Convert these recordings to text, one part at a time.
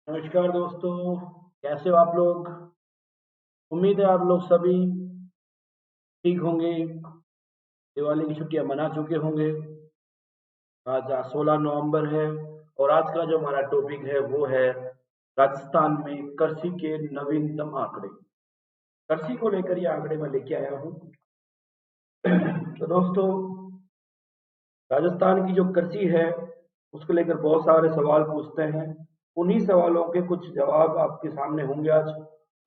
नमस्कार दोस्तों, कैसे हो आप लोग? उम्मीद है आप लोग सभी ठीक होंगे। दिवाली की छुट्टियां मना चुके होंगे। आज 16 नवंबर है और आज का जो हमारा टॉपिक है वो है राजस्थान में कृषि के नवीनतम आंकड़े। कृषि को लेकर ये आंकड़े मैं लेके आया हूँ। तो दोस्तों, राजस्थान की जो कृषि है उसको लेकर बहुत सारे सवाल पूछते हैं। उन्हीं सवालों के कुछ जवाब आपके सामने होंगे आज।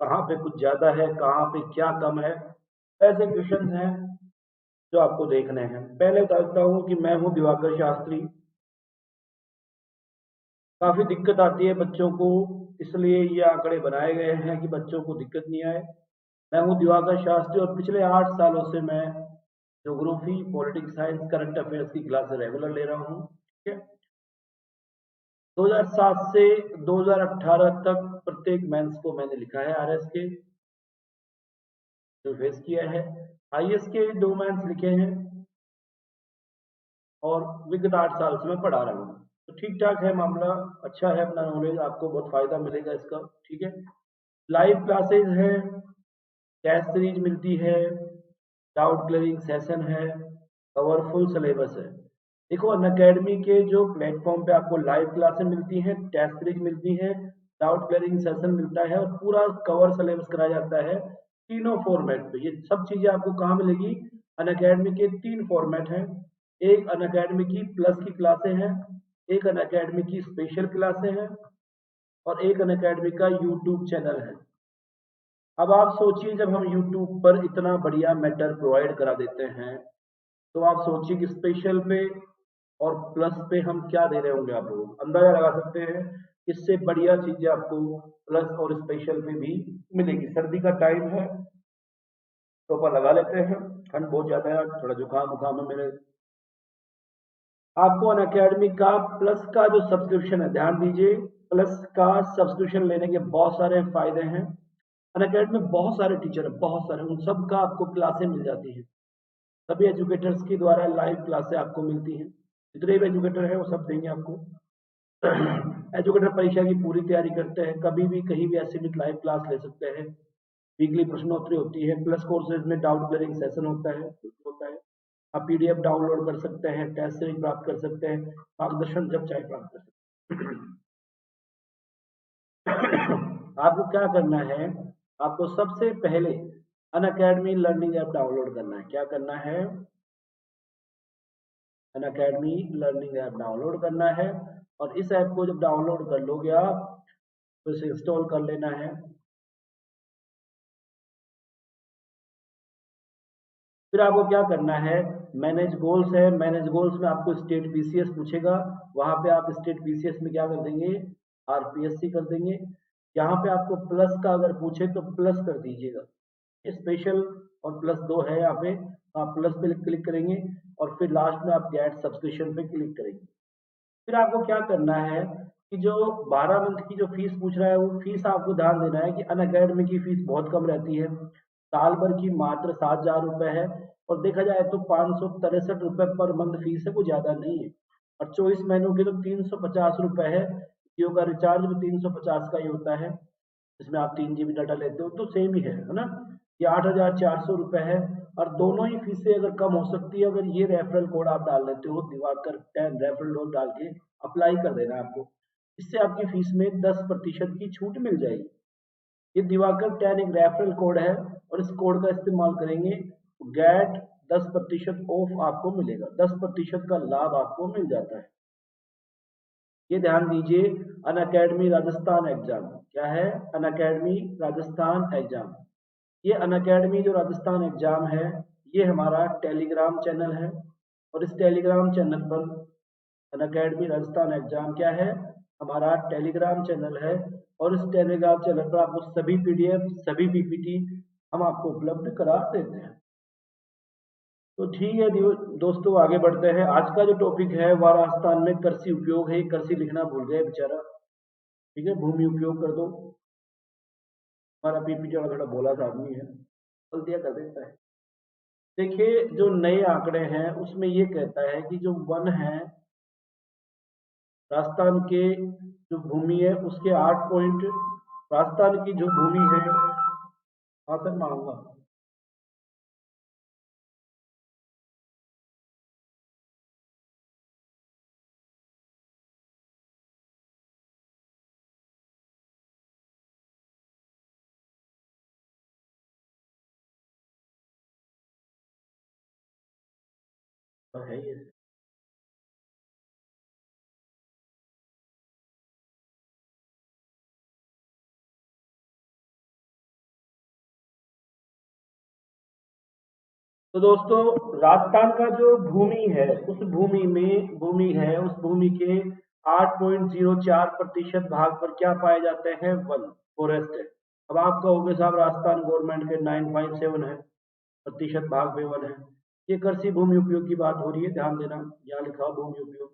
कहाँ पे कुछ ज्यादा है, कहाँ पे क्या कम है, ऐसे क्वेश्चंस हैं जो आपको देखने हैं। पहले बताता हूँ कि मैं हूँ दिवाकर शास्त्री। काफी दिक्कत आती है बच्चों को, इसलिए ये आंकड़े बनाए गए हैं कि बच्चों को दिक्कत नहीं आए। मैं हूँ दिवाकर शास्त्री और पिछले 8 सालों से मैं geography, politics science, current affairs की क्लास रेगुलर ले रहा हूँ। ठीक है। 2007 से 2018 तक प्रत्येक मेंस को मैंने लिखा है, आरएस के जो फेस किया है। आईएएस के 2 मेंस लिखे हैं और विगत 8 साल से मैं पढ़ा रहा हूँ। तो ठीक ठाक है मामला, अच्छा है, अपना नॉलेज आपको बहुत फायदा मिलेगा इसका। ठीक है। लाइव क्लासेस है, टेस्ट सीरीज मिलती है, डाउट क्लियरिंग सेशन है, कवरफुल सिलेबस है। देखो, अनअकैडमी के जो प्लेटफॉर्म पे आपको लाइव क्लासेस मिलती हैं, टेस्ट सीरीज मिलती है, डाउट क्लियरिंग सेशन मिलता है और पूरा कवर सिलेबस कराया जाता है तीनों फॉर्मेट पे। ये सब चीजें आपको कहाँ मिलेगी? अनअकैडमी के 3 फॉर्मेट हैं। एक अनअकैडमी की प्लस की क्लासें हैं, एक अनअकैडमी की स्पेशल क्लासें हैं और एक अनअकैडमी का यूट्यूब चैनल है। अब आप सोचिए, जब हम यूट्यूब पर इतना बढ़िया मैटर प्रोवाइड करा देते हैं तो आप सोचिए कि स्पेशल पे और प्लस पे हम क्या दे रहे होंगे। आप लोग अंदाजा लगा सकते हैं, इससे बढ़िया चीजें आपको प्लस और स्पेशल पे भी मिलेगी। सर्दी का टाइम है, टोपा लगा लेते हैं, ठंड बहुत ज्यादा है, थोड़ा जुकाम उकाम है मेरे। आपको अन अकेडमी का प्लस का जो सब्सक्रिप्शन है, ध्यान दीजिए, प्लस का सब्सक्रिप्शन लेने के बहुत सारे फायदे हैं। अन अकेडमी में बहुत सारे टीचर हैं, बहुत सारे, उन सब का आपको क्लासें मिल जाती हैं। सभी एजुकेटर्स के द्वारा लाइव क्लासें आपको मिलती हैं। जितने भी एजुकेटर हैं वो सब देंगे आपको। एजुकेटर परीक्षा की पूरी तैयारी करते हैं, कभी भी कहीं भी ऐसे भी लाइव क्लास ले सकते हैं। वीकली प्रश्नोत्तरी होती है, प्लस कोर्सेज में डाउट क्लियरिंग सेशन होता है। आप पीडीएफ डाउनलोड कर सकते हैं, टेस्ट सीरीज प्राप्त कर सकते हैं, मार्गदर्शन जब चाहे प्राप्त कर सकते हैं। आपको क्या करना है? आपको सबसे पहले अन अकेडमी लर्निंग ऐप डाउनलोड करना है। क्या करना है? अन अकेडमी लर्निंग ऐप डाउनलोड करना है। और इस ऐप को जब डाउनलोड कर लोगे आप, तो इसे इंस्टॉल कर लेना है। फिर आपको क्या करना है? मैनेज गोल्स है, मैनेज गोल्स में आपको स्टेट पीसीएस पूछेगा। वहां पे आप स्टेट पीसीएस में क्या कर देंगे? आरपीएससी कर देंगे। यहाँ पे आपको प्लस का अगर पूछे तो प्लस कर दीजिएगा। स्पेशल और प्लस दो है यहाँ पे, आप प्लस पे क्लिक करेंगे और फिर लास्ट में आप गेट सब्सक्रिप्शन पे क्लिक करेंगे। फिर आपको क्या करना है कि जो 12 मंथ की जो फीस पूछ रहा है, वो फीस आपको ध्यान देना है कि अन अकेडमी की फीस बहुत कम रहती है। साल भर की मात्र 7,000 रुपए है और देखा जाए तो 563 रुपए पर मंथ फीस है, कोई ज्यादा नहीं है। और 24 महीनों के तो 350 रुपए है। जियो का रिचार्ज भी 350 का ही होता है, इसमें आप 3 जीबी डाटा लेते हो तो सेम ही है ना। ये 8,400 रुपए है। और दोनों ही फीसें अगर कम हो सकती है अगर ये रेफरल कोड आप डाल लेते हो, दिवाकर 10 रेफरल कोड डाल के अप्लाई कर देना है आपको। इससे आपकी फीस में 10% की छूट मिल जाएगी। ये दिवाकर 10 एक रेफरल कोड है और इस कोड का इस्तेमाल करेंगे तो गेट 10% ऑफ आपको मिलेगा, 10% का लाभ आपको मिल जाता है। ये ध्यान दीजिए, अन अकेडमी राजस्थान एग्जाम क्या है? अन अकेडमी राजस्थान एग्जाम। ये अन अकेडमी जो राजस्थान एग्जाम है, ये हमारा टेलीग्राम चैनल है। और इस टेलीग्राम चैनल पर अन अकेडमी राजस्थान एग्जाम क्या है? हमारा टेलीग्राम चैनल है। और इस टेलीग्राम चैनल पर आपको सभी पीडीएफ, सभी पीपीटी हम आपको उपलब्ध करा देते हैं। तो ठीक है दोस्तों, आगे बढ़ते हैं। आज का जो टॉपिक है वह राजस्थान में कृषि उपयोग है। कृषि लिखना भूल गए बेचारा। ठीक है, भूमि उपयोग कर दो। हमारा पीपीटी वाला थोड़ा भोला सा आदमी है, गलतियां कर देता है। देखिए, जो नए आंकड़े हैं उसमें ये कहता है कि जो वन है राजस्थान के जो भूमि है उसके 8 पॉइंट, राजस्थान की जो भूमि है, हाँ सर मांगूंगा। तो है ये। तो दोस्तों, राजस्थान का जो भूमि है उस भूमि के 8.04% भाग पर क्या पाए जाते हैं? वन, फॉरेस्ट है। अब आप कहोगे साहब राजस्थान गवर्नमेंट के 9.7 है, प्रतिशत भाग पे वन है। ये कृषि भूमि उपयोग की बात हो रही है, ध्यान देना, यहाँ लिखा हुआ भूमि उपयोग।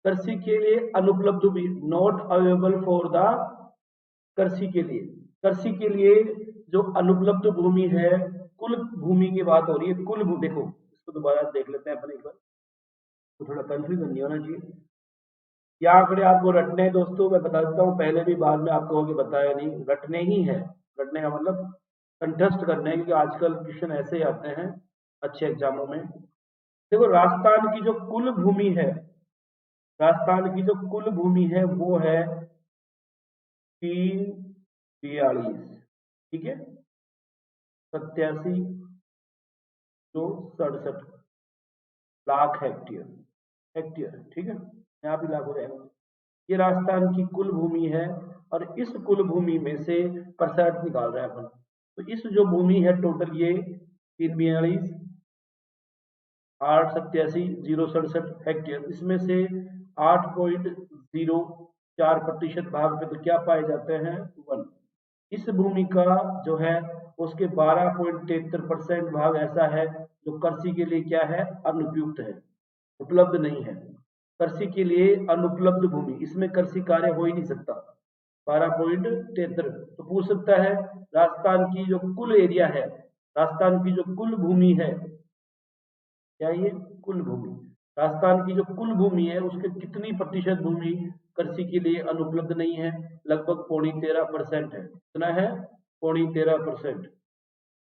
कृषि के लिए अनुपलब्ध भी, नॉट अवेलेबल फॉर द, कृषि के लिए, कृषि के लिए जो अनुपलब्ध भूमि है, कुल भूमि की बात हो रही है, कुल भूमि। देखो इसको दोबारा देख लेते हैं अपन एक बार, तो थोड़ा कंफ्यूजन नहीं होना चाहिए। ये आंकड़े आपको रटने हैं दोस्तों, मैं बता देता हूँ, पहले भी बाद में आपको होगी बताया नहीं, रटने ही है। रटने का मतलब कंठस्थ करने हैं, क्योंकि आजकल क्वेश्चन ऐसे ही आते हैं अच्छे एग्जामों में। देखो राजस्थान की जो कुल भूमि है, राजस्थान की जो कुल भूमि है वो है 342, ठीक है, 87,267 लाख हेक्टेयर, हेक्टेयर, ठीक है, यहाँ भी लाख हो जाएगा। ये राजस्थान की कुल भूमि है, और इस कुल भूमि में से परसेंट निकाल रहे हैं अपन। तो इस जो भूमि है टोटल, ये 342,887,067 हेक्टेयर, इसमें से 8.04% भाग पे तो क्या पाए जाते हैं? वन। इस भूमि का जो है उसके 12.73% भाग ऐसा है जो कृषि के लिए क्या है? अनुपयुक्त है, उपलब्ध नहीं है। कृषि के लिए अनुपलब्ध भूमि, इसमें कृषि कार्य हो ही नहीं सकता। 12.73, तो पूछ सकता है राजस्थान की जो कुल एरिया है, राजस्थान की जो कुल भूमि है, क्या ये कुल भूमि, राजस्थान की जो कुल भूमि है उसके कितनी प्रतिशत भूमि कृषि के लिए अनुपलब्ध नहीं है? लगभग 13.5% है। कितना है? 13.5%।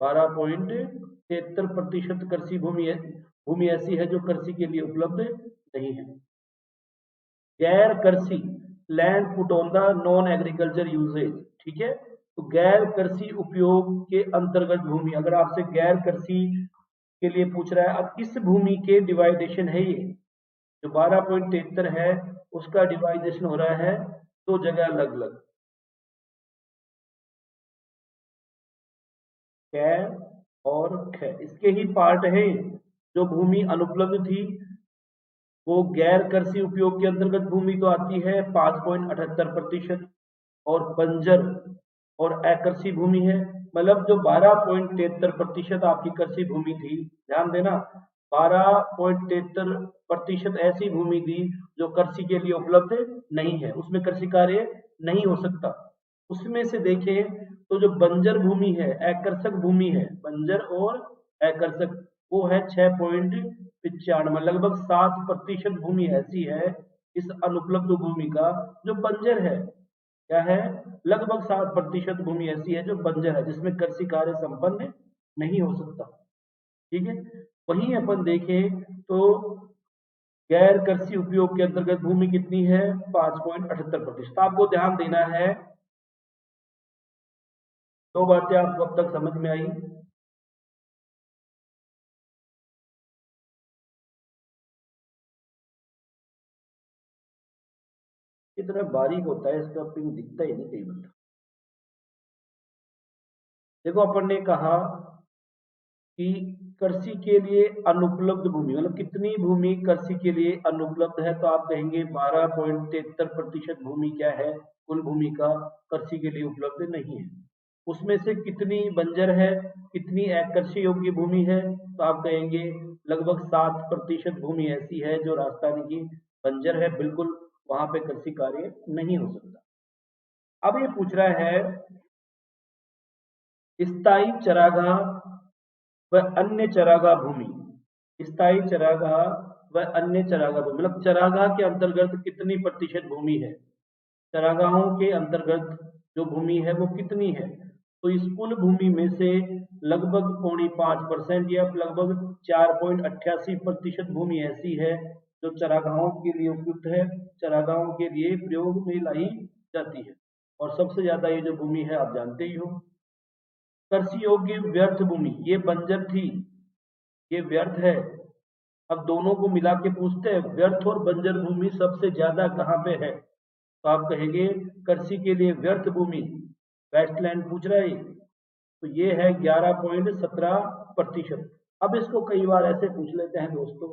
12.73% कृषि भूमि है, भूमि ऐसी है जो कृषि के लिए उपलब्ध नहीं है। गैर कृषि, land put on the non agriculture uses, ठीक है। तो गैर कृषि उपयोग के अंतर्गत भूमि, अगर आपसे गैर कृषि के लिए पूछ रहा है, अब इस भूमि के डिवाइडेशन है, ये जो 12.73 है उसका डिवाइडेशन हो रहा है दो जगह अलग अलग, कै और ख, इसके ही पार्ट है। जो भूमि अनुपलब्ध थी वो गैर कृषि उपयोग के अंतर्गत भूमि तो आती है 5.78%, और बंजर और अकृषि भूमि है, मतलब जो 12.73% आपकी कृषि भूमि थी, ध्यान देना, 12.73% ऐसी भूमि थी जो कृषि के लिए उपलब्ध नहीं है, उसमें कृषि कार्य नहीं हो सकता। उसमें से देखें तो जो बंजर भूमि है, आकर्षक भूमि है, बंजर और आकर्षक, वो है 6.95, लगभग 7% भूमि ऐसी है इस अनुपलब्ध भूमि का जो बंजर है। क्या है? लगभग 7% भूमि ऐसी है जो बंजर है, जिसमें कृषि कार्य संपन्न नहीं हो सकता, ठीक है। वहीं अपन देखें तो गैर कृषि उपयोग के अंतर्गत भूमि कितनी है? 5.78%। आपको ध्यान देना है, दो बातें आपको अब तक समझ में आई। कितना बारीक होता है इसका पिन, दिखता ही नहीं कई बार। देखो अपन ने कहा कि कृषि के लिए अनुपलब्ध भूमि, मतलब कितनी भूमि कृषि के लिए अनुपलब्ध है, तो आप कहेंगे 12.73% भूमि क्या है कुल भूमि का, कृषि के लिए उपलब्ध नहीं है। उसमें से कितनी बंजर है, कितनी अकृषि योग्य भूमि है, तो आप कहेंगे लगभग 7% भूमि ऐसी है जो राजस्थान की बंजर है, बिल्कुल वहां पे कृषि कार्य नहीं हो सकता। अब ये पूछ रहा है स्थायी चरागाह व अन्य चरागाह भूमि, स्थायी चरागाह व अन्य चरागाह भूमि, मतलब चरागाह के अंतर्गत कितनी प्रतिशत भूमि है? चरागाहों के अंतर्गत जो भूमि है वो कितनी है, तो इस कुल भूमि में से लगभग 5.5% या लगभग 4.88% भूमि ऐसी है जो चरागाहों के लिए उपयुक्त है, चरागाहों के लिए प्रयोग में लाई जाती है। और सबसे ज्यादा ये जो भूमि है आप जानते ही हो। कृषि योग्य व्यर्थ भूमि, ये बंजर थी, ये व्यर्थ है। अब दोनों को मिला के पूछते हैं व्यर्थ और बंजर भूमि सबसे ज्यादा कहाँ पे है, तो आप कहेंगे कृषि के लिए व्यर्थ भूमि वेस्टलैंड पूछ रहा है, तो ये है 11.17%। अब इसको कई बार ऐसे पूछ लेते हैं दोस्तों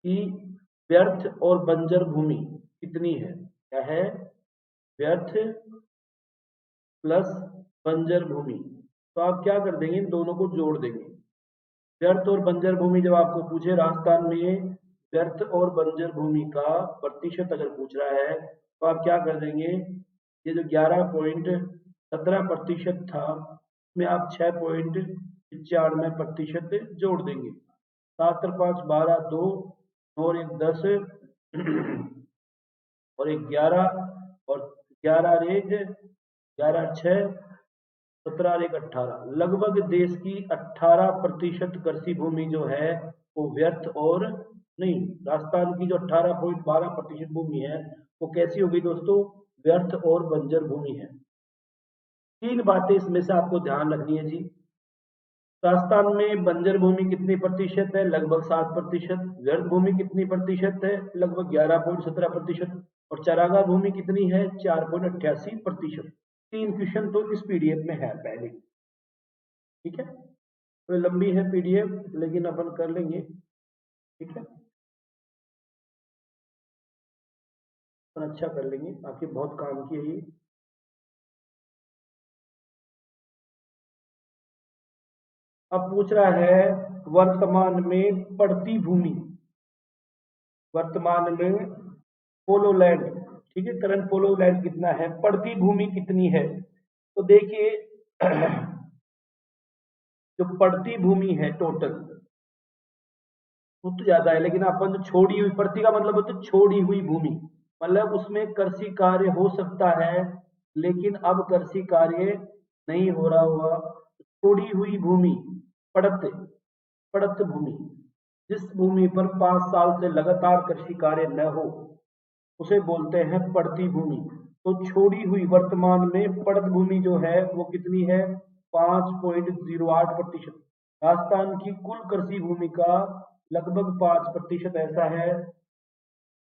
कि व्यर्थ और बंजर भूमि कितनी है, क्या है, व्यर्थ प्लस बंजर भूमि, तो आप क्या कर देंगे, इन दोनों को जोड़ देंगे। व्यर्थ और बंजर भूमि जब आपको पूछे राजस्थान में व्यर्थ और बंजर भूमि का प्रतिशत अगर पूछ रहा है तो आप क्या कर देंगे, ये जो 11.17% था उसमें आप 6.95% जोड़ देंगे। 7 और 5 12, 2 और 1 10 और 1 11 और 11 और 1 11 और 6 17 और 1 18, लगभग देश की 18% कृषि भूमि जो है वो व्यर्थ और नहीं, राजस्थान की जो 18.12% भूमि है वो कैसी होगी दोस्तों, व्यर्थ और बंजर भूमि है। तीन बातें इसमें से आपको ध्यान रखनी है जी। राजस्थान में बंजर भूमि कितनी प्रतिशत है, लगभग 7%। व्यर्थ भूमि कितनी प्रतिशत है, लगभग 11.17%। और चरागाह भूमि कितनी है, 4.88%। तीन क्वेश्चन तो इस पीडीएफ में है पहले, ठीक है। तो लंबी है पीडीएफ लेकिन अपन कर लेंगे, ठीक है, अपन अच्छा कर लेंगे, आपके बहुत काम की है ये। अब पूछ रहा है वर्तमान में पड़ती भूमि, वर्तमान में पोलो लैंड, ठीक है, करंट पोलो लैंड कितना है, पड़ती भूमि कितनी है, तो देखिए जो पड़ती भूमि है टोटल वो तो ज्यादा है, लेकिन अपन जो छोड़ी हुई, पड़ती का मतलब होता है छोड़ी हुई भूमि, मतलब उसमें कृषि कार्य हो सकता है लेकिन अब कृषि कार्य नहीं हो रहा हुआ, छोड़ी हुई भूमि, पड़त, पड़त भूमि, जिस भूमि पर 5 साल से लगातार कृषि कार्य न हो उसे बोलते हैं पड़ती भूमि। तो छोड़ी हुई वर्तमान में पड़त भूमि जो है वो कितनी है, 5.08%। राजस्थान की कुल कृषि भूमि का लगभग 5% ऐसा है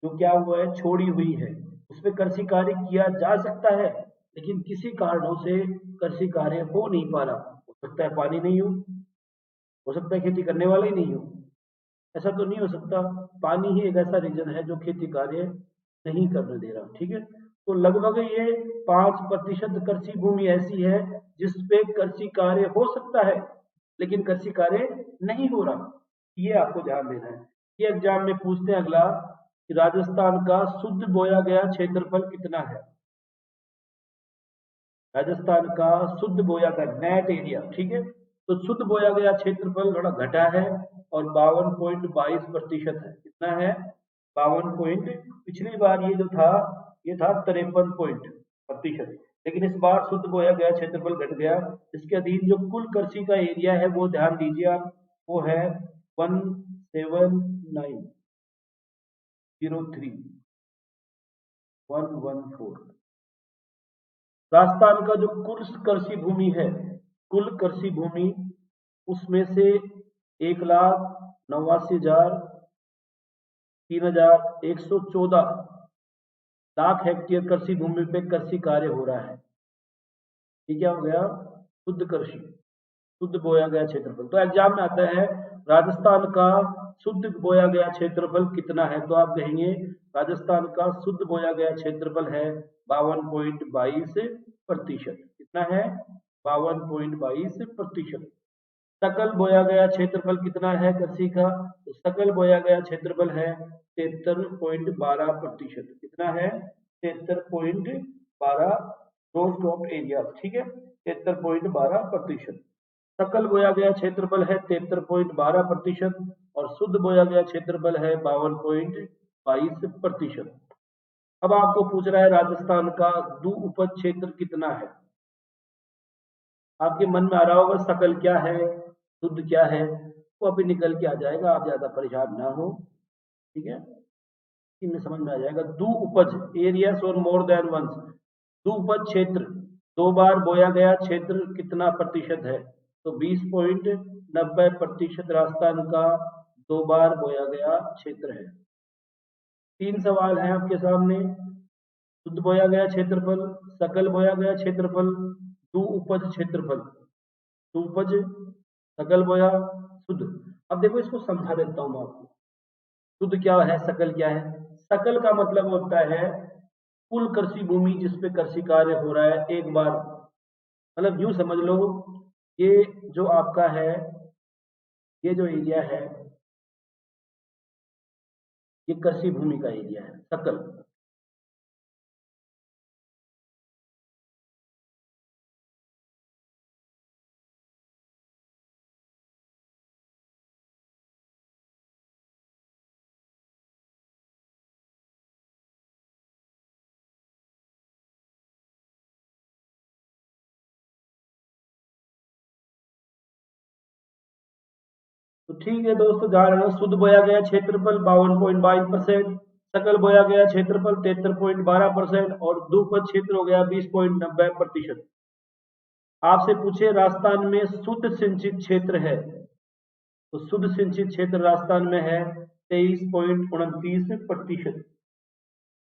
जो क्या हुआ है, छोड़ी हुई है, उसमें कृषि कार्य किया जा सकता है लेकिन किसी कारणों से कृषि कार्य हो नहीं पा रहा, हो सकता है पानी नहीं हो सकता है खेती करने वाला ही नहीं हो, ऐसा तो नहीं हो सकता, पानी ही एक ऐसा रीजन है जो खेती कार्य नहीं करने दे रहा, ठीक है। तो लगभग ये 5% कृषि भूमि ऐसी है जिसपे कृषि कार्य हो सकता है लेकिन कृषि कार्य नहीं हो रहा, ये आपको ध्यान देना है। ये एग्जाम में पूछते हैं अगला कि राजस्थान का शुद्ध बोया गया क्षेत्रफल कितना है, राजस्थान का शुद्ध बोया गया नेट एरिया, ठीक है, तो शुद्ध बोया गया क्षेत्रफल थोड़ा घटा है और 52.22% है, कितना है, 52 पिछली बार ये जो था ये था 53% लेकिन इस बार शुद्ध बोया गया क्षेत्रफल घट गया। इसके अधीन जो कुल कृषि का एरिया है वो ध्यान दीजिए आप, वो है 17903 राजस्थान का जो कुल कृषि भूमि है, कुल कृषि भूमि उसमें से 1,89,3,114 लाख हेक्टेयर कृषि भूमि पे कृषि कार्य हो रहा है, ये क्या हो गया, शुद्ध कृषि, शुद्ध बोया गया क्षेत्रफल। तो एग्जाम में आता है राजस्थान का शुद्ध बोया गया क्षेत्रफल कितना है, तो आप कहेंगे राजस्थान का शुद्ध बोया गया क्षेत्रफल है 52.22%, कितना है, 52.22%। सकल बोया गया क्षेत्रफल कितना है कृषि का, तो सकल बोया गया क्षेत्रफल है 73.12%, कितना है, 73.12 रोज टॉप एरिया, ठीक है, 73.12%। सकल बोया गया क्षेत्रफल है 73.12%। और शुद्ध बोया गया क्षेत्रफल है 52.22%। अब आपको पूछ रहा है राजस्थान का दू उपज क्षेत्र कितना है। आपके मन में आ रहा होगा सकल क्या है, शुद्ध क्या है, वो अभी निकल के आ जाएगा, आप ज्यादा परेशान ना हो, ठीक है, इनमें समझ में आ जाएगा। दू उपज एरियास और मोर देन वंस, दू उपज क्षेत्र दो बार बोया गया क्षेत्र कितना प्रतिशत है, तो 20.90% राजस्थान का दो बार बोया गया क्षेत्र है। तीन सवाल हैं आपके सामने, शुद्ध बोया गया क्षेत्रफल, सकल बोया गया क्षेत्रफल, दू उपज क्षेत्रफल, दू उपज, सकल बोया, शुद्ध। अब देखो इसको समझा देता हूं मैं आपको, शुद्ध क्या है, सकल क्या है। सकल का मतलब होता है कुल कृषि भूमि जिसपे कृषि कार्य हो रहा है एक बार, मतलब यूं समझ लो, ये जो आपका है, ये जो एरिया है, ये कृषि भूमि का एरिया है सकल। तो ठीक है दोस्तों, ध्यान रखना, शुद्ध बोया गया क्षेत्रफल 52.22%, सकल बोया गया क्षेत्रफल 73.12% और दूपज क्षेत्र हो गया 20.90%। आपसे पूछे राजस्थान में शुद्ध सिंचित क्षेत्र है, तो शुद्ध सिंचित क्षेत्र राजस्थान में है 23.29%।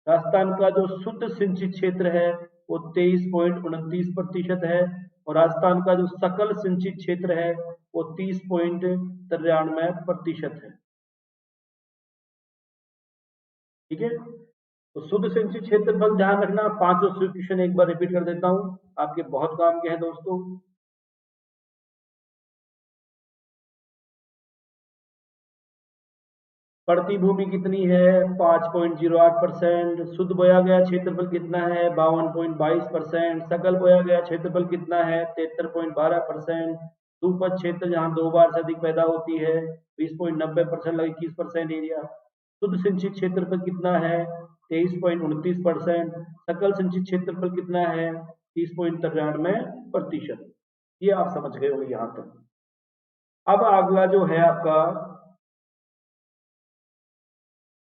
राजस्थान का जो शुद्ध सिंचित क्षेत्र है वो 23.29% है, और राजस्थान का जो सकल सिंचित क्षेत्र है वो 30.93% है, ठीक है। तो शुद्ध सिंचित क्षेत्रफल ध्यान रखना, पांचों क्वेश्चन एक बार रिपीट कर देता हूं, आपके बहुत काम के हैं दोस्तों। पड़ती भूमि कितनी है, 5.08%। शुद्ध बोया गया क्षेत्रफल कितना है, 52.22%। सकल बोया गया क्षेत्रफल कितना है, 73.12%। दूपज क्षेत्र जहां दो बार से अधिक पैदा होती है 20.90%, 21% एरिया। शुद्ध सिंचित क्षेत्रफल कितना है, 23.29%। सकल सिंचित क्षेत्रफल कितना है, 30.93%। ये आप समझ गए होंगे यहाँ तक। अब अगला जो है आपका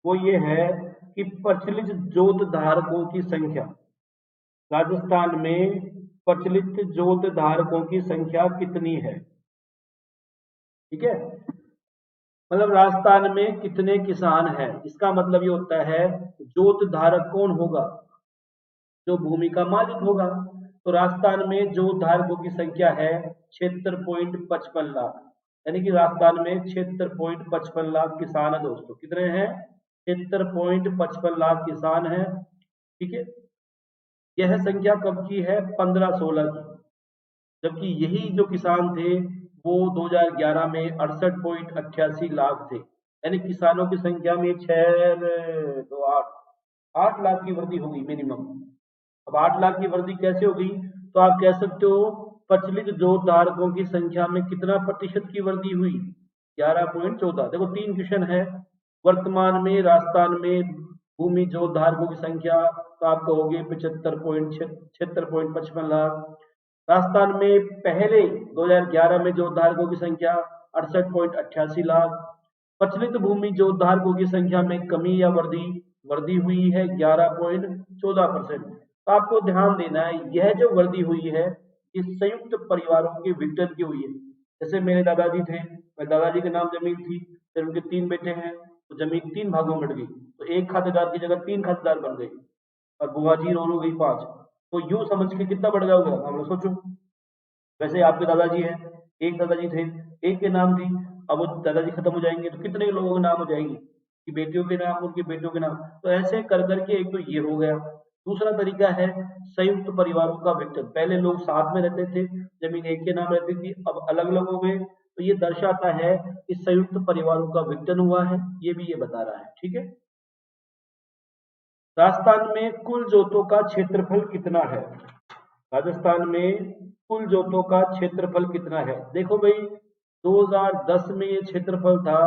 वो ये है कि प्रचलित जोत धारकों की संख्या, राजस्थान में प्रचलित जोत धारकों की संख्या कितनी है, ठीक है। मतलब राजस्थान में कितने किसान हैं, इसका मतलब ये होता है जोत धारक कौन होगा, जो भूमि का मालिक होगा। तो राजस्थान में जोत धारकों की संख्या है 76.55 लाख, यानी कि राजस्थान में 76.55 लाख किसान है दोस्तों। कितने हैं, 76.55 लाख किसान हैं, ठीक है। यह संख्या कब की है, 15-16 की, जबकि यही जो किसान थे वो 2011 में 68.88 लाख थे, यानी किसानों की संख्या में 8 लाख की वृद्धि होगी मिनिमम। अब 8 लाख की वृद्धि कैसे होगी, तो आप कह सकते हो प्रचलित जोत धारकों की संख्या में कितना प्रतिशत की वृद्धि हुई, 11.14। देखो तीन क्वेश्चन है, वर्तमान में राजस्थान में भूमि जोत धारकों की संख्या, तो आप कहोगे 76.55 लाख। राजस्थान में पहले 2011 में जोत धारकों की संख्या 68.88 लाख। प्रचलित भूमि जोत धारकों की संख्या में कमी या वृद्धि, वृद्धि हुई है 11.14%। तो आपको ध्यान देना है, यह जो वृद्धि हुई है ये संयुक्त परिवारों के विघटन की हुई है। जैसे मेरे दादाजी थे, मेरे दादाजी के नाम जमीन थी, फिर उनके 3 बेटे हैं, तो जमीन 3 भागों में बट गई, तो एक खातेदार की जगह 3 खातेदार बन गए, और बुआ जी और हो गई 5। तो यूं समझ के कितना बढ़ गया होगा, हम लोग सोचो। वैसे आपके दादाजी हैं, एक दादाजी थे, एक के नाम थी, अब वो दादाजी खत्म हो जाएंगे तो कितने लोगों के नाम हो जाएंगे, कि बेटियों के नाम, उनके बेटियों के नाम। तो ऐसे कर करके एक तो ये हो गया। दूसरा तरीका है संयुक्त परिवारों का विघटन, पहले लोग साथ में रहते थे, जमीन एक के नाम रहती थी, अब अलग अलग हो गए, तो ये दर्शाता है कि संयुक्त परिवारों का विघटन हुआ है, ये भी ये बता रहा है, ठीक है। राजस्थान में कुल जोतों का क्षेत्रफल कितना है, राजस्थान में कुल जोतों का क्षेत्रफल कितना है। देखो भाई 2010 में ये क्षेत्रफल था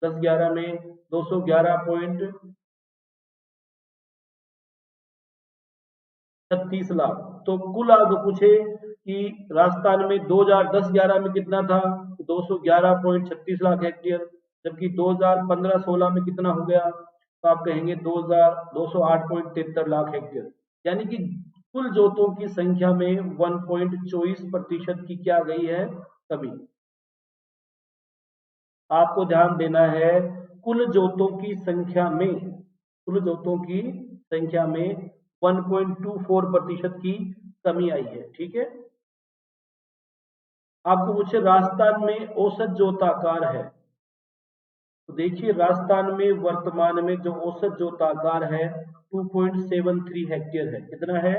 10-11 में 211.36 लाख। तो कुल आपको पूछे कि राजस्थान में 2010-11 में कितना था, 211.36 लाख हेक्टेयर, जबकि 2015-16 में कितना हो गया, तो आप कहेंगे 208.73 लाख हेक्टेयर। यानी कि कुल जोतों की संख्या में 1.24% की क्या गई है, कमी। आपको ध्यान देना है, कुल जोतों की संख्या में, कुल जोतों की संख्या में 1.24% की कमी आई है, ठीक है। आपको पूछे राजस्थान में औसत जोताकार है, तो देखिए राजस्थान में वर्तमान में जो औसत जोताकार है 2.73 हेक्टेयर है। कितना है,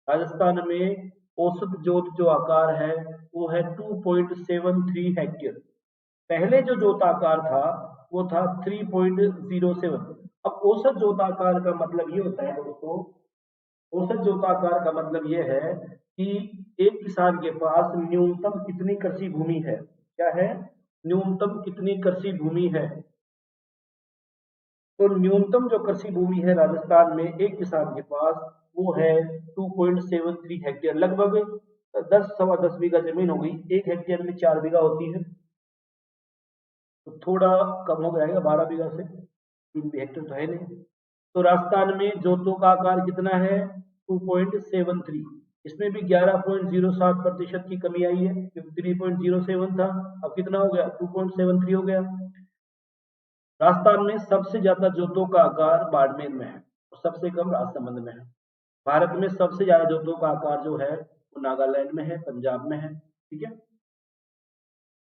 राजस्थान में औसत जोत जो आकार है वो है 2.73 हेक्टेयर। पहले जो जोताकार था वो था 3.07। अब औसत जोताकार का मतलब ये होता है दोस्तों, औसत जोताकार का मतलब ये है कि एक किसान के पास न्यूनतम कितनी कृषि भूमि है, क्या है, न्यूनतम कितनी कृषि भूमि है। तो न्यूनतम जो कृषि भूमि है राजस्थान में एक किसान के पास वो है 2.73 हेक्टेयर, लगभग 10-10.25 बीघा जमीन हो गई। एक हेक्टेयर में 4 बीघा होती है, तो थोड़ा कम हो जाएगा 12 बीघा से, 3 हेक्टेयर तो है नहीं। तो राजस्थान में जोतों का आकार कितना है, 2.73। इसमें भी 11.07% की कमी आई है, क्योंकि 3.07 था, अब कितना हो गया, 2.73 हो गया। राजस्थान में सबसे ज्यादा जोतों का आकार बाड़मेर में है और सबसे कम राजसमंद में है। भारत में सबसे ज्यादा जोतों का आकार जो है वो नागालैंड में है, पंजाब में है, ठीक है।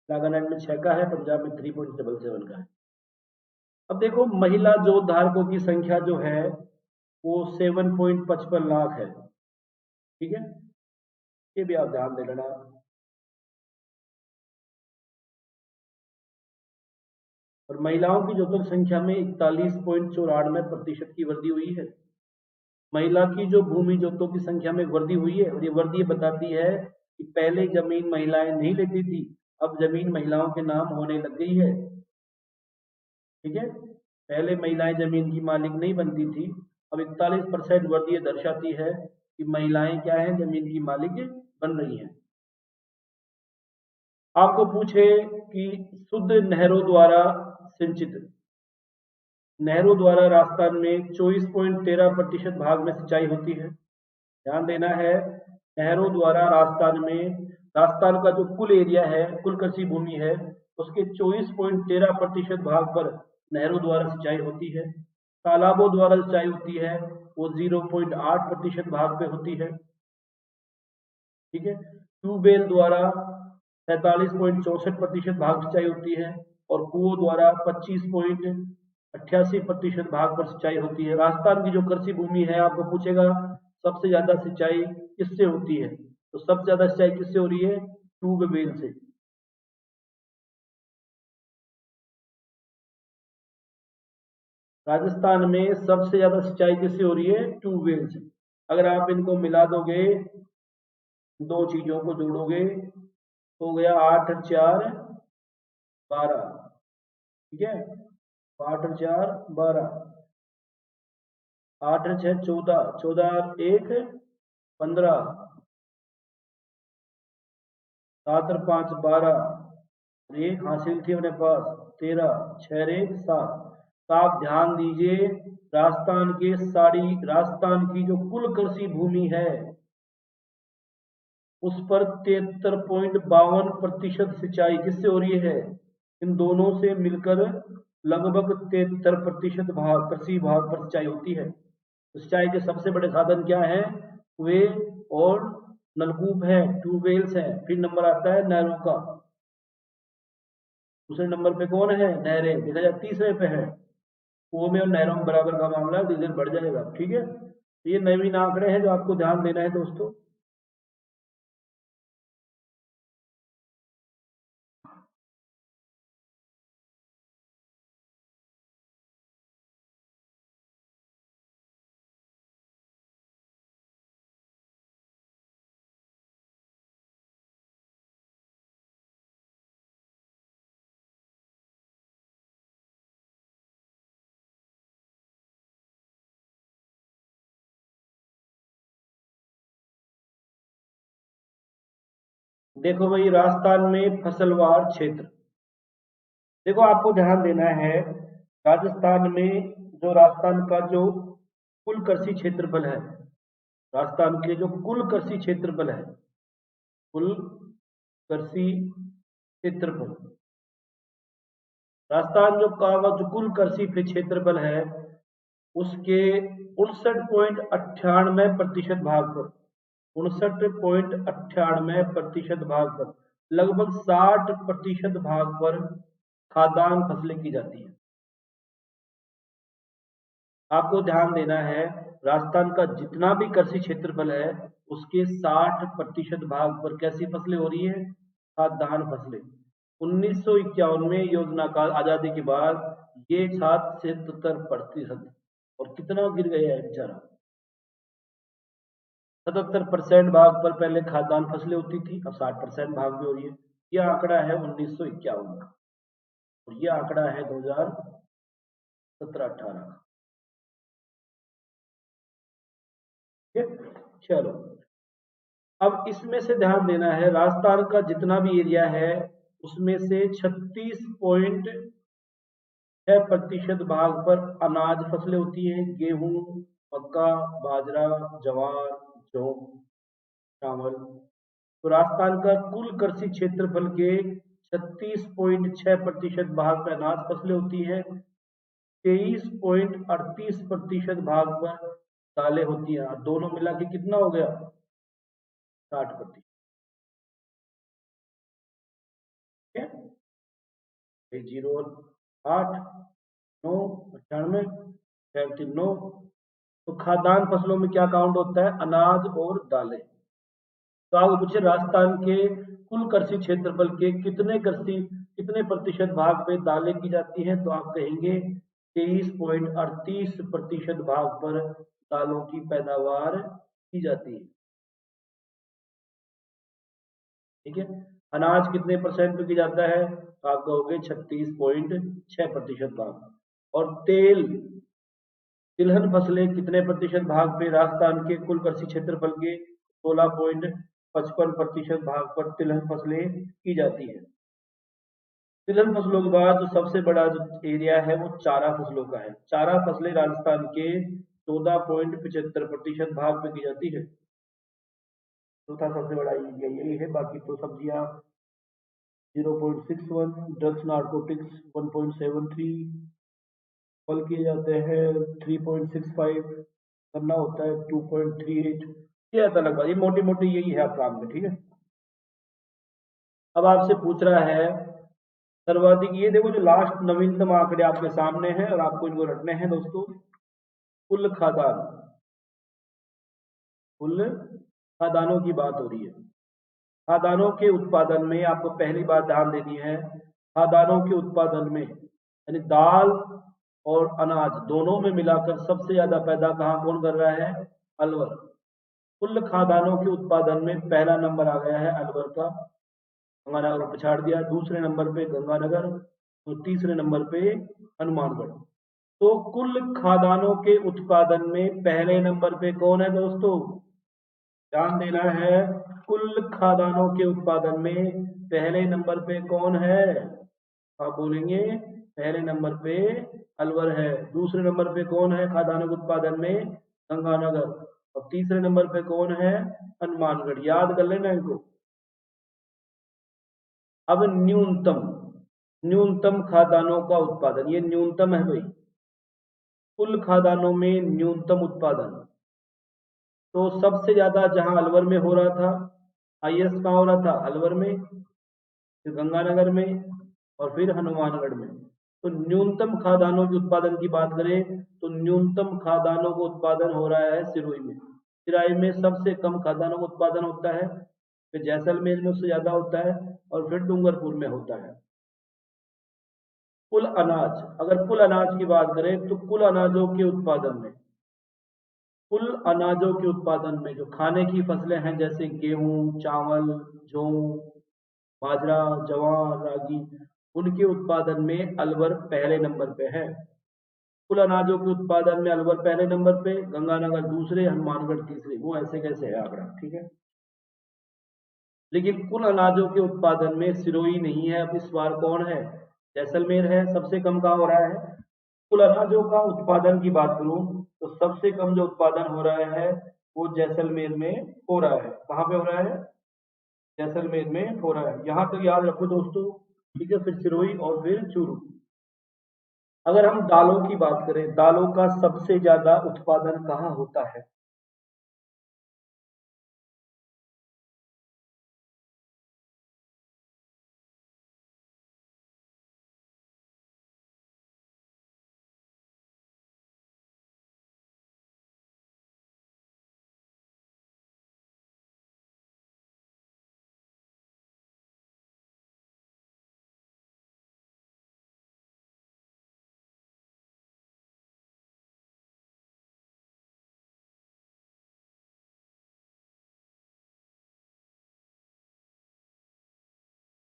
नागालैंड में 6 का है, पंजाब में 3.77 का है। अब देखो महिला जोत धारकों की संख्या जो है वो 7.55 लाख है, ठीक है। ये भी आप ध्यान दे लेना। और महिलाओं की जोतों की संख्या में 41.94% की वृद्धि हुई है। महिला की जो भूमि जोतों की संख्या में वृद्धि हुई है, और ये वृद्धि बताती है कि पहले जमीन महिलाएं नहीं लेती थी, अब जमीन महिलाओं के नाम होने लग गई है, ठीक है। पहले महिलाएं जमीन की मालिक नहीं बनती थी, अब 41% वृद्धि दर्शाती है कि महिलाएं क्या है, जमीन की मालिक बन रही हैं। आपको पूछे कि शुद्ध नहरों द्वारा सिंचित, नहरों द्वारा राजस्थान में 24.13% भाग में सिंचाई होती है। ध्यान देना है, नहरों द्वारा राजस्थान में, राजस्थान का जो कुल एरिया है, कुल कृषि भूमि है, उसके 24.13% भाग पर नहरों द्वारा सिंचाई होती है। तालाबों द्वारा सिंचाई होती है वो 0.8% भाग पे होती है, ठीक है। ट्यूबवेल द्वारा 43.64% भाग सिंचाई होती है, और कुओं द्वारा 25.88% भाग पर सिंचाई होती है। राजस्थान की जो कृषि भूमि है, आपको पूछेगा सबसे ज्यादा सिंचाई किससे होती है, तो सबसे ज्यादा सिंचाई किससे हो रही है, ट्यूबवेल से। राजस्थान में सबसे ज्यादा सिंचाई किससे हो रही है, ट्यूबवेल से। अगर आप इनको मिला दोगे, दो चीजों को जोड़ोगे, तो हो गया 8 और 4 12, ठीक है। 8 और 4 12, 8 और 6 14, 14 और 1 15, 7 और 5 12, एक हासिल थी अपने पास 13, 6 और 1 7। तो आप ध्यान दीजिए, राजस्थान की जो कुल कृषि भूमि है उस पर 73.52% सिंचाई किससे हो रही है, इन दोनों से मिलकर लगभग 73% भाग, कृषि भाग पर सिंचाई होती है। तो सिंचाई के सबसे बड़े साधन क्या है, कुएं और नलकूप है, ट्यूबवेल्स है। फिर नंबर आता है नहरों का, दूसरे नंबर पे कौन है, नहरें। देखा जाए तीसरे पे है कुओं में और नहरों में बराबर का मामला, धीरे धीरे बढ़ जाएगा, ठीक है। तो ये नवीन आंकड़े हैं जो आपको ध्यान देना है दोस्तों। देखो भाई, राजस्थान में फसलवार क्षेत्र, देखो आपको ध्यान देना है, राजस्थान में जो राजस्थान का जो कुल कृषि क्षेत्रफल है, राजस्थान के जो कुल कृषि क्षेत्रफल है, कुल कृषि क्षेत्रफल, राजस्थान जो कुल कृषि क्षेत्रफल है उसके 59.98% भाग पर, 59.98% भाग पर, लगभग 60% भाग पर खाद्यान्न फसलें की जाती हैं। आपको ध्यान देना है, राजस्थान का जितना भी कृषि क्षेत्रफल है उसके 60% भाग पर कैसी फसलें हो रही है, खाद्यान्न फसलें। 1951 में योजना का आजादी के बाद ये 77%, और कितना गिर गया है बेचारा, 77% भाग पर पहले खाद्यान्न फसलें होती थी, अब 60% भाग में हो रही है। यह आंकड़ा है 1951 का, और यह आंकड़ा है 2017-18 का। चलो, अब इसमें से ध्यान देना है, राजस्थान का जितना भी एरिया है उसमें से 36.6% भाग पर अनाज फसलें होती हैं, गेहूं, मक्का, बाजरा, ज्वार, जौ, चावल। तो राजस्थान का कुल कृषि क्षेत्रफल के 36.6% भाग पर अनाज फसलें होती है, 23.38% भाग पर दालें होती हैं, दोनों मिला के कितना हो गया, 60%। ठीक है, 08 9 98 9। तो खाद्यान्न फसलों में क्या काउंट होता है, अनाज और दालें। तो आगे पूछे, राजस्थान के कुल कृषि क्षेत्रफल के कितने प्रतिशत भाग पे दालें की जाती हैं, तो आप कहेंगे 23.38% भाग पर दालों की पैदावार की जाती है। ठीक है, अनाज कितने परसेंट पे की जाता है, तो आप कहोगे 36.6% भाग। और तिलहन फसलें कितने प्रतिशत भाग पे, राजस्थान के कुल कृषि क्षेत्रफल के 16.55% भाग पर तिलहन फसलें की जाती है। तिलहन फसलों के बाद जो सबसे बड़ा जो एरिया है वो चारा फसलों का है। चारा फसलें राजस्थान के 14.75% भाग पे की जाती है। चौथा सबसे बड़ा एरिया यही है, बाकी तो सब्जियां 0.61, ड्रग्स नार्कोटिक्स 1.73, फल किए जाते हैं 3.65, करना होता है 2.38। ये आता लगभग, ये मोटी मोटी यही है आप काम में। ठीक है, अब आपसे पूछ रहा है सर्वाधिक, ये देखो जो लास्ट नवीनतम आंकड़े आपके सामने हैं और आपको इनको रटने हैं दोस्तों। कुल खादानों की बात हो रही है। खादानों के उत्पादन में आपको पहली बात ध्यान देनी है, खादानों के उत्पादन में यानी दाल और अनाज दोनों में मिलाकर सबसे ज्यादा पैदा कहाँ कौन कर रहा है, अलवर। कुल खादानों के उत्पादन में पहला नंबर आ गया है अलवर का, गंगानगर को पछाड़ दिया। दूसरे नंबर पे गंगानगर, तो तीसरे नंबर पे हनुमानगढ़। तो कुल खादानों के उत्पादन में पहले नंबर पे कौन है दोस्तों, ध्यान देना है, कुल खादानों के उत्पादन में पहले नंबर पे कौन है, आप बोलेंगे पहले नंबर पे अलवर है। दूसरे नंबर पे कौन है खादानों के उत्पादन में, गंगानगर। और तीसरे नंबर पे कौन है, हनुमानगढ़। याद कर लेना इनको। अब न्यूनतम खादानों का उत्पादन, ये न्यूनतम है भाई, कुल खादानों में न्यूनतम उत्पादन। तो सबसे ज्यादा जहां अलवर में हो रहा था, हाईएस्ट कहाँ हो रहा था, अलवर में, फिर गंगानगर में, और फिर हनुमानगढ़ में। तो न्यूनतम खादानों के उत्पादन की बात करें तो न्यूनतम खादानों का उत्पादन हो रहा है सिरोही में। सिराई में सबसे कम खादानों का उत्पादन होता है, फिर जैसलमेर में उससे ज्यादा होता है, और फिर डूंगरपुर में होता है। कुल अनाज, अगर कुल अनाज की बात करें तो कुल अनाजों के उत्पादन में, कुल अनाजों के उत्पादन में जो खाने की फसलें हैं जैसे गेहूं, चावल, जौ, बाजरा, जवार, रागी, उनके उत्पादन में अलवर पहले नंबर पे है। कुल अनाजों के उत्पादन में अलवर पहले नंबर पे, गंगानगर दूसरे, हनुमानगढ़ तीसरे। वो ऐसे कैसे है आंकड़ा। ठीक है, लेकिन कुल अनाजों के उत्पादन में सिरोही नहीं है। अब इस बार कौन है? जैसलमेर है। सबसे कम कहाँ हो रहा है? कुल अनाजों का उत्पादन की बात करूं तो सबसे कम जो उत्पादन हो रहा है वो जैसलमेर में हो रहा है। कहाँ पे हो रहा है? जैसलमेर में हो रहा है। यहाँ तक याद रखो दोस्तों, ठीक है। फिर सिरोही और फिर चूरू। अगर हम दालों की बात करें, दालों का सबसे ज्यादा उत्पादन कहाँ होता है?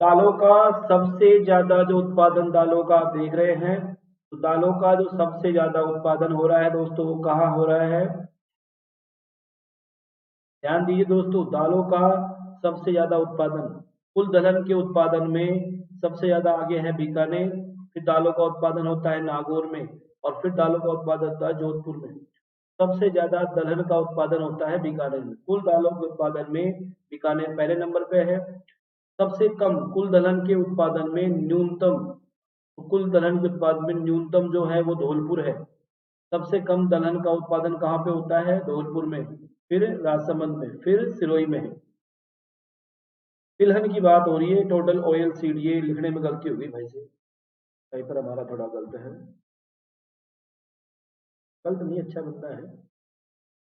दालों का सबसे ज्यादा जो उत्पादन दालों का आप देख रहे हैं, तो दालों का जो सबसे ज्यादा उत्पादन हो रहा है दोस्तों, वो कहाँ हो रहा है? ध्यान दीजिए दोस्तों, दालों का सबसे ज्यादा उत्पादन कुल दलहन के उत्पादन में सबसे ज्यादा आगे है बीकानेर। फिर दालों का उत्पादन होता है नागौर में, और फिर दालों का उत्पादन होता है जोधपुर में। सबसे ज्यादा दलहन का उत्पादन होता है बीकानेर में। कुल दालों के उत्पादन में बीकानेर पहले नंबर पे है। सबसे कम कुल दलहन के उत्पादन में न्यूनतम, तो कुल दलहन के उत्पादन में न्यूनतम जो है वो धौलपुर है। सबसे कम दलहन का उत्पादन कहाँ पे होता है? धौलपुर में। फिर राजसमंद में, फिर सिरोही में है। तिलहन की बात हो रही है। टोटल ऑयल सीड, ये लिखने में गलती हो गई भाई से, कहीं पर हमारा थोड़ा गलत है। गलत नहीं, अच्छा बनता है,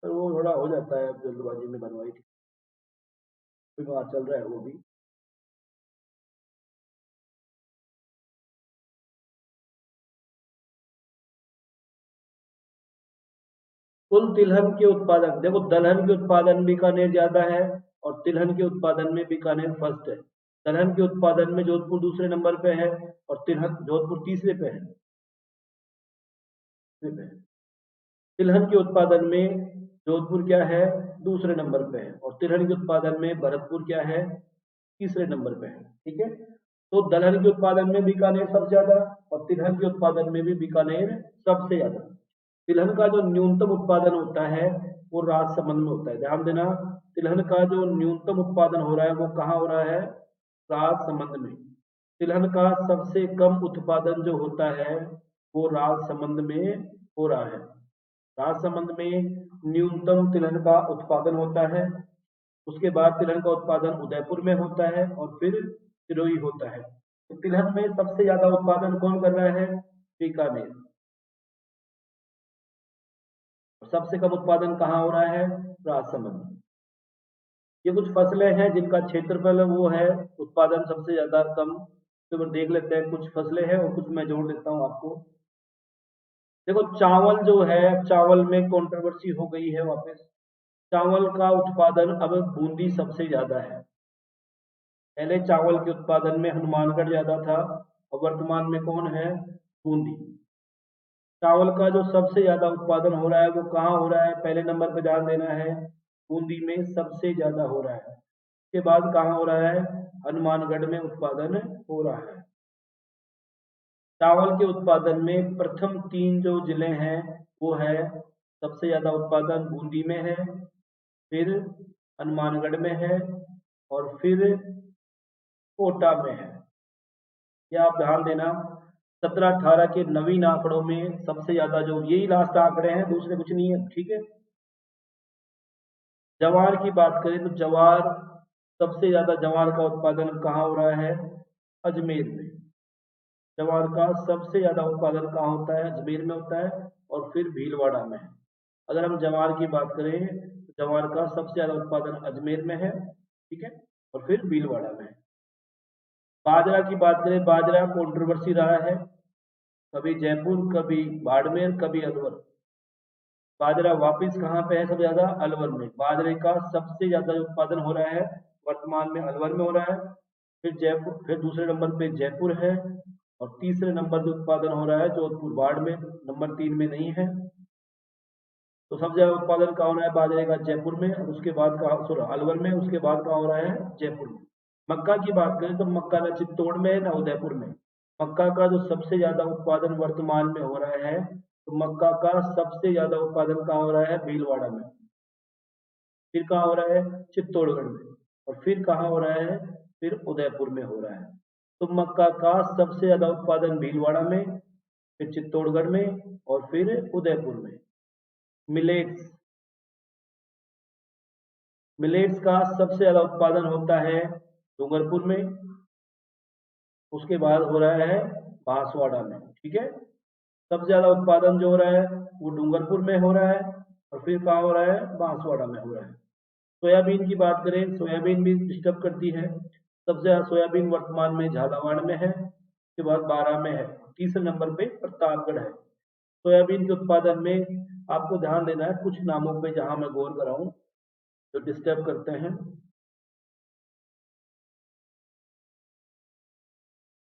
पर वो थोड़ा हो जाता है, अब जल्दबाजी में बनवाई थी, फिर वहाँ चल रहा है वो भी। कुल तिलहन के उत्पादन देखो, दलहन के उत्पादन बीकानेर ज्यादा है और तिलहन के उत्पादन में बीकानेर फर्स्ट है। दलहन के उत्पादन में जोधपुर दूसरे नंबर पे है और तिलहन जोधपुर तीसरे पे है। तिलहन के उत्पादन में जोधपुर क्या है? दूसरे नंबर पे है। और तिलहन के उत्पादन में भरतपुर क्या है? तीसरे नंबर पे है। ठीक है। तो दलहन के उत्पादन में बीकानेर सबसे ज्यादा और तिलहन के उत्पादन में भी बीकानेर सबसे ज्यादा। तिलहन का जो न्यूनतम उत्पादन होता है वो राजसमंद में होता है। ध्यान देना, तिलहन का जो न्यूनतम उत्पादन हो रहा है वो कहाँ हो रहा है? राजसमंद में। तिलहन का सबसे कम उत्पादन जो होता है वो राजसमंद में हो रहा है। राजसमंद में न्यूनतम तिलहन का उत्पादन होता है। उसके बाद तिलहन का उत्पादन उदयपुर में होता है और फिर सिरोही होता है। तो तिलहन में सबसे ज्यादा उत्पादन कौन कर रहा है? बीकानेर। सबसे कम उत्पादन कहाँ हो रहा है? राजसमंद। ये कुछ फसलें हैं जिनका क्षेत्रफल वो है, उत्पादन सबसे ज्यादा कम। तो देख लेते हैं, कुछ फसलें हैं और कुछ मैं जोड़ देता हूँ आपको। देखो, चावल जो है, चावल में कंट्रोवर्सी हो गई है वापस। चावल का उत्पादन अब बूंदी सबसे ज्यादा है। पहले चावल के उत्पादन में हनुमानगढ़ ज्यादा था और वर्तमान में कौन है? बूंदी। चावल का जो सबसे ज्यादा उत्पादन हो रहा है वो कहाँ हो रहा है? पहले नंबर पर ध्यान देना है, बूंदी में सबसे ज्यादा हो रहा है। उसके बाद कहाँ हो रहा है? हनुमानगढ़ में उत्पादन हो रहा है। चावल के उत्पादन में प्रथम तीन जो जिले हैं वो है, सबसे ज्यादा उत्पादन बूंदी में है, फिर हनुमानगढ़ में है और फिर कोटा में है। ये आप ध्यान देना, 17-18 के नवीन आंकड़ों में सबसे ज्यादा जो यही लास्ट आंकड़े हैं, दूसरे कुछ नहीं है। ठीक है। जवार की बात करें तो जवार, सबसे ज्यादा जवार का उत्पादन कहाँ हो रहा है? अजमेर में। जवार का सबसे ज्यादा उत्पादन कहाँ होता है? अजमेर में होता है और फिर भीलवाड़ा में। अगर हम जवार की बात करें तो जवार का सबसे ज्यादा उत्पादन अजमेर में है, ठीक है, और फिर भीलवाड़ा में। बाजरा की बात करें, बाजरा कंट्रोवर्सी रहा है, कभी जयपुर, कभी बाड़मेर, कभी अलवर। बाजरा वापिस कहाँ पे है? सबसे ज्यादा अलवर में। बाजरे का सबसे ज्यादा उत्पादन हो रहा है वर्तमान में अलवर में हो रहा है। फिर जयपुर, फिर दूसरे नंबर पे जयपुर है और तीसरे नंबर जो उत्पादन हो रहा है जोधपुर। बाड़मेर नंबर 3 में नहीं है। तो सबसे ज्यादा उत्पादन कहाँ हो रहा है बाजरे का? जयपुर में, और उसके बाद कहाँ, सॉरी अलवर में, उसके बाद कहाँ हो रहा है? जयपुर में। मक्का की बात करें तो मक्का ना चित्तौड़ में है ना उदयपुर में। मक्का का जो सबसे ज्यादा उत्पादन वर्तमान में हो रहा है, तो मक्का का सबसे ज्यादा उत्पादन कहाँ हो रहा है? भीलवाड़ा में। फिर कहाँ हो रहा है? चित्तौड़गढ़ में। और फिर कहाँ हो रहा है? फिर उदयपुर में हो रहा है। तो मक्का का सबसे ज्यादा उत्पादन भीलवाड़ा में, फिर चित्तौड़गढ़ में, और फिर उदयपुर में। मिलेट्स, मिलेट्स का सबसे ज्यादा उत्पादन होता है डूंगरपुर में, उसके बाद हो रहा है बांसवाड़ा में। ठीक है, सबसे ज्यादा उत्पादन जो हो रहा है वो डूंगरपुर में हो रहा है, और फिर कहाँ हो रहा है? बांसवाड़ा में हो रहा है। सोयाबीन की बात करें, सोयाबीन भी डिस्टर्ब करती है। सबसे ज्यादा सोयाबीन वर्तमान में झालावाड़ में है, उसके बाद बारां में है, तीसरे नंबर पे प्रतापगढ़ है। सोयाबीन के उत्पादन में आपको ध्यान देना है कुछ नामों पे, जहां मैं गौर कराऊं जो डिस्टर्ब करते हैं।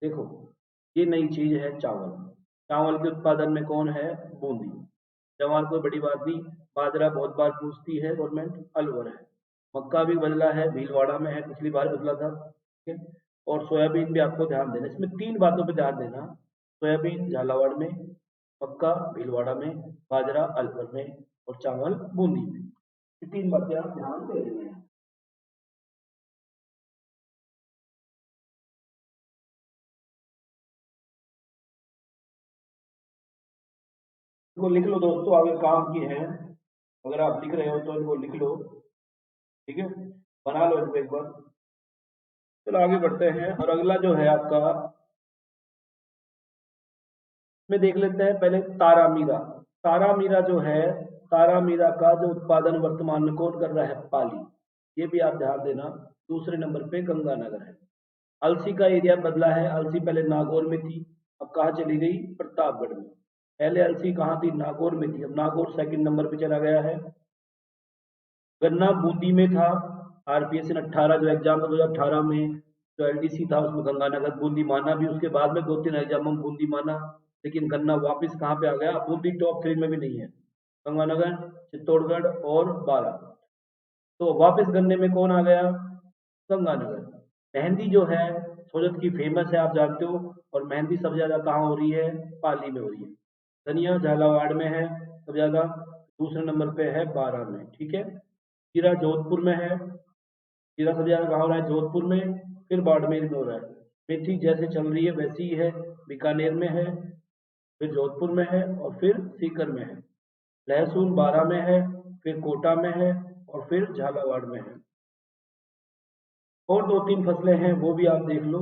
देखो, ये नई चीज है चावल। चावल के उत्पादन में कौन है? बूंदी। चावल कोई बड़ी बात नहीं। बाजरा बहुत बार पूछती है गवर्नमेंट, अलवर है। मक्का भी बदला है, भीलवाड़ा में है, पिछली बार बदला था। ठीक है, और सोयाबीन भी आपको ध्यान देना, इसमें तीन बातों पे ध्यान देना। सोयाबीन झालावाड़ में, मक्का भीलवाड़ा में, बाजरा अलवर में, और चावल बूंदी में। ये तीन बातें आप ध्यान दे लेनी है। इनको लिख लो दोस्तों, आगे काम की है। अगर आप लिख रहे हो तो इनको लिख लो। ठीक है, बना लो इनको एक बार। चलो आगे बढ़ते हैं, और अगला जो है आपका, में देख लेते हैं पहले तारा मीरा। तारा मीरा जो है, तारा मीरा का जो उत्पादन वर्तमान में कौन कर रहा है? पाली। ये भी आप ध्यान देना। दूसरे नंबर पे गंगानगर है। अलसी का एरिया बदला है, अलसी पहले नागौर में थी, अब कहाँ चली गई? प्रतापगढ़ में। पहले अलसी कहाँ थी? नागौर में थी, अब नागौर सेकंड नंबर पे चला गया है। गन्ना बूंदी में था। आरपीएस 18 जो एग्जाम था 2018 में, जो एलडीसी था उसमें गंगानगर बूंदी माना भी, उसके बाद में दो तीन एग्जाम में बूंदी माना। लेकिन गन्ना वापस कहाँ पे आ गया? बूंदी टॉप 3 में भी नहीं है। गंगानगर, चित्तौड़गढ़ और बारां। तो वापस गन्ने में कौन आ गया? गंगानगर। मेहंदी जो है सोजत की फेमस है, आप जानते हो, और मेहंदी सबसे ज्यादा कहाँ हो रही है? पाली में हो रही है। धनिया झालावाड़ में है सबसे ज्यादा, दूसरे नंबर पे है बारां में। ठीक है, जीरा जोधपुर में है। जीरा सबसे ज्यादा कहाँ हो रहा है? जोधपुर में। फिर बाड़मेर में हो रहा है। मेथी जैसे चल रही है वैसी ही है, बीकानेर में है, फिर जोधपुर में है, और फिर सीकर में है। लहसुन बारां में है, फिर कोटा में है, और फिर झालावाड़ में है। और दो तीन फसलें हैं वो भी आप देख लो।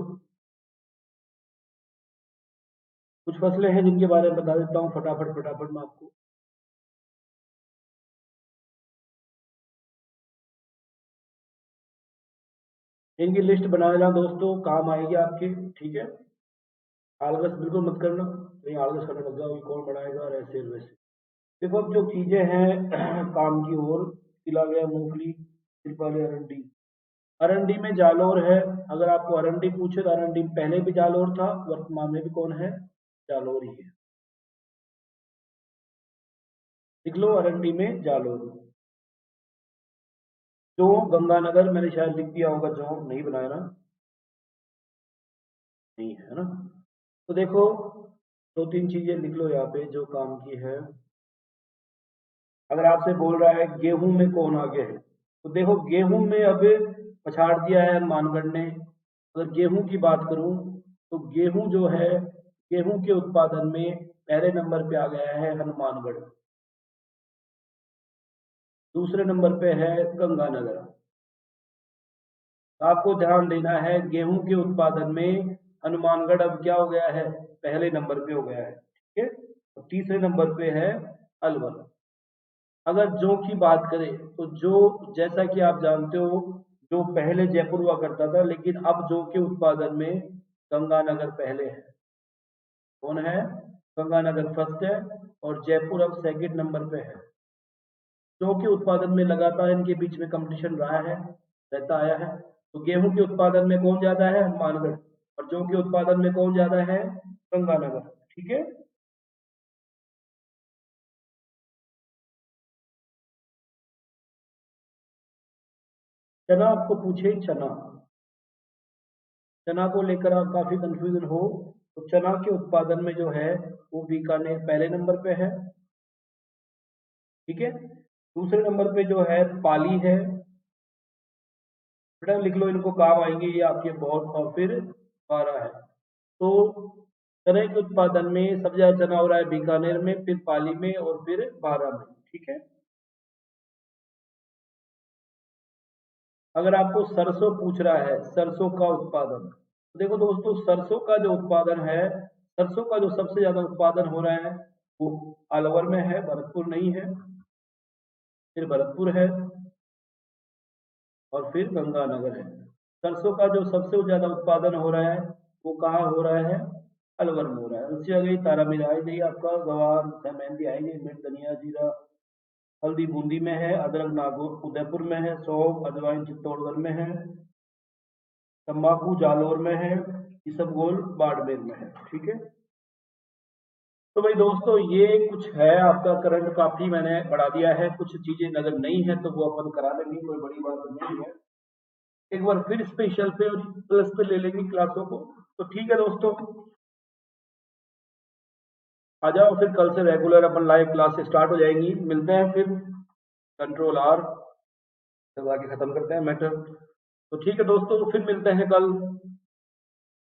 कुछ फसलें हैं जिनके बारे में बता देता हूँ फटाफट फटाफट मैं आपको। इनकी लिस्ट बना लेना दोस्तों, काम आएगी आपके। ठीक है, आलस बिल्कुल मत करना, कहीं आलस करने लग जाओ कि कौन बनाएगा और ऐसे और वैसे। देखो अब जो चीजें हैं काम की ओर, तिला गया, मूंगफली, तिरपाली, अरंडी। अरंडी में जालोर है। अगर आपको अरंडी पूछे तो अरंडी में पहले भी जालोर था, वर्तमान में भी कौन है? जालोर ही है। लिख लो, अरंडी में जालोर। जो गंगानगर मैंने शायद लिख दिया होगा, जो नहीं बनाया ना, नहीं है ना। तो देखो, दो तीन चीजें लिख लो यहाँ पे जो काम की है। अगर आपसे बोल रहा है गेहूं में कौन आगे है, तो देखो गेहूं में अब पछाड़ दिया है मानगढ़ ने। अगर गेहूं की बात करूं तो गेहूं जो है, गेहूं के उत्पादन में पहले नंबर पे आ गया है हनुमानगढ़। दूसरे नंबर पे है गंगानगर। आपको ध्यान देना है, गेहूं के उत्पादन में हनुमानगढ़ अब क्या हो गया है? पहले नंबर पे हो गया है। ठीक है, और तीसरे नंबर पे है अलवर। अगर जौ की बात करें तो जौ, जैसा कि आप जानते हो, जो पहले जयपुर हुआ करता था, लेकिन अब जौ के उत्पादन में गंगानगर पहले है। कौन है? गंगानगर फर्स्ट है, और जयपुर अब सेकंड नंबर पे है। जौ के उत्पादन में लगातार इनके बीच में कंपटीशन रहा है, रहता आया है। तो गेहूं के उत्पादन में कौन ज्यादा है? हनुमानगढ़। और जौ के उत्पादन में कौन ज्यादा है? गंगानगर। ठीक है, चना आपको पूछे, चना, चना को लेकर आप काफी कंफ्यूजन हो, तो चना के उत्पादन में जो है वो बीकानेर पहले नंबर पे है, ठीक है। दूसरे नंबर पे जो है पाली है, बेटा लिख लो, इनको काम आएंगे ये आपके बहुत। और फिर 12 है। तो चने के उत्पादन में सबसे ज्यादा चना हो रहा है बीकानेर में, फिर पाली में, और फिर 12 में, ठीक है। अगर आपको सरसों पूछ रहा है, सरसों का उत्पादन, तो देखो दोस्तों, सरसों का जो उत्पादन है, सरसों का जो सबसे ज्यादा उत्पादन हो रहा है वो अलवर में है, भरतपुर नहीं है, फिर भरतपुर है, और फिर गंगानगर है। सरसों का जो सबसे ज्यादा उत्पादन हो रहा है वो कहाँ हो रहा है? अलवर में हो रहा है। उससे आगे तारा मिरा आई नहीं, आपका गवार, मेहंदी आएंगे, मिर्च, धनिया, जीरा, हल्दी बूंदी में है, अदरक नागौर उदयपुर में है, सौंफ अजवाइन चित्तौड़गढ़ में है, तंबाकू जालौर में है, इसबगोल बाड़मेर में है, ठीक है। तो भाई दोस्तों, ये कुछ है आपका करंट, काफी मैंने बढ़ा दिया है, कुछ चीजें अगर नहीं है तो वो अपन करा लेंगे, कोई बड़ी बात नहीं है। एक बार फिर स्पेशल पे और प्लस पे ले लेंगे क्लासों को। तो ठीक है दोस्तों, आ जाओ फिर, कल से रेगुलर अपन लाइव क्लास स्टार्ट हो जाएंगी, मिलते हैं फिर। कंट्रोल आर दबा के खत्म करते हैं मैटर। तो ठीक है दोस्तों, फिर मिलते हैं कल।